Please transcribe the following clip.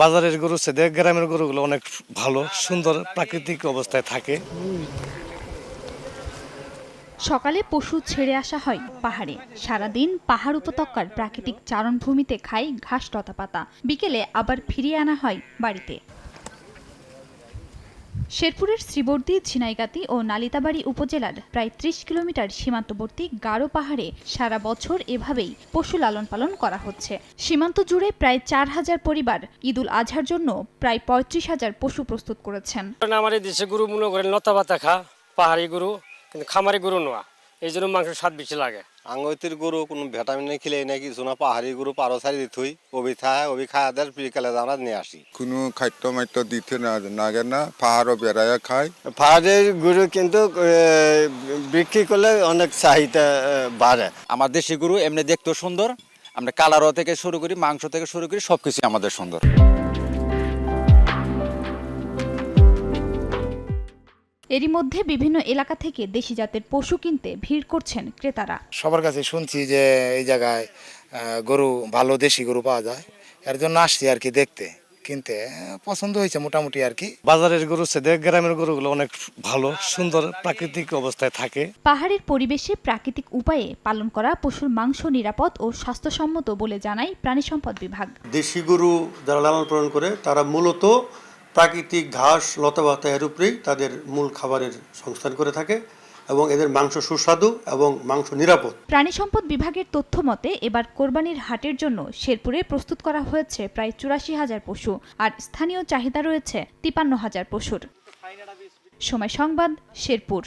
বাজারের গরু চেয়ে গ্রামের গরুগুলো অনেক ভালো, সুন্দর প্রাকৃতিক অবস্থায় থাকে। সকালে পশু ছেড়ে আসা হয় পাহাড়ে। সারাদিন পাহাড় উপত্যকার প্রাকৃতিক চারণভূমিতে খায় ঘাস লতাপাতা। বিকেলে আবার ফিরিয়ে আনা হয় বাড়িতে। শেরপুরের শ্রীবর্দী, ঝিনাইগাতি ও নালিতাবাড়ী উপজেলার প্রায় ৩০ কিলোমিটার সীমান্তবর্তী গারো পাহাড়ে সারা বছর এভাবেই পশু লালন পালন করা হচ্ছে। সীমান্ত জুড়ে প্রায় ৪,০০০ পরিবার ঈদুল আজহার জন্য প্রায় ৩৫,০০০ পশু প্রস্তুত করেছেন। আমার এই দেশে গরু মনে করেন লতা পাতা খা, পাহাড়ি গরু, কিন্তু খামারি গরু নোয়া, এই জন্য মাংসের স্বাদ বেশি লাগে। আঙ্গইতির গরু কোনো ভিটামিন খেলে নাকি কিছু পাহাড়ি গরু পারো সারি থুই অবি খায় দের বিকালে আমরা নিয়ে আসি। কোনো খাদ্য মাত্য দিতে লাগে না, পাহাড়ও বেড়ায় খায়। পাহাড়ের গরু কিন্তু বিক্রি করলে অনেক চাহিদা বাড়ে। আমার দেশি গরু এমনি দেখতেও সুন্দর, আমরা কালারও থেকে শুরু করি, মাংস থেকে শুরু করি, সবকিছু আমাদের সুন্দর। এরই মধ্যে বিভিন্ন এলাকা থেকে দেশি জাতের পশু কিনতে ভিড় করছেন ক্রেতারা। সবার কাছে শুনছি যে এই জায়গায় গরু ভালো দেশি গরু পাওয়া যায়, এর জন্য আসছি আর কি দেখতে, কিনতে পছন্দ হয়েছে মোটামুটি আর কি। বাজারের গরু চেয়ে গ্রামের গরুগুলো অনেক ভালো, সুন্দর প্রাকৃতিক অবস্থায় থাকে। পাহাড়ের পরিবেশে প্রাকৃতিক উপায়ে পালন করা পশুর মাংস নিরাপদ ও স্বাস্থ্যসম্মত বলে জানায় প্রাণী সম্পদ বিভাগ। দেশি গরু যারা লালন পালন করে তারা মূলত প্রাকৃতিক ঘাস লতাপাতা এর উপরেই তাদের মূল খাবারের সংস্থান করে থাকে এবং এদের মাংস সুস্বাদু এবং মাংস নিরাপদ। প্রাণী সম্পদ বিভাগের তথ্য মতে এবার কোরবানির হাটের জন্য শেরপুরে প্রস্তুত করা হয়েছে প্রায় ৮৪,০০০ পশু, আর স্থানীয় চাহিদা রয়েছে ৫৩,০০০ পশুর। সময় সংবাদ, শেরপুর।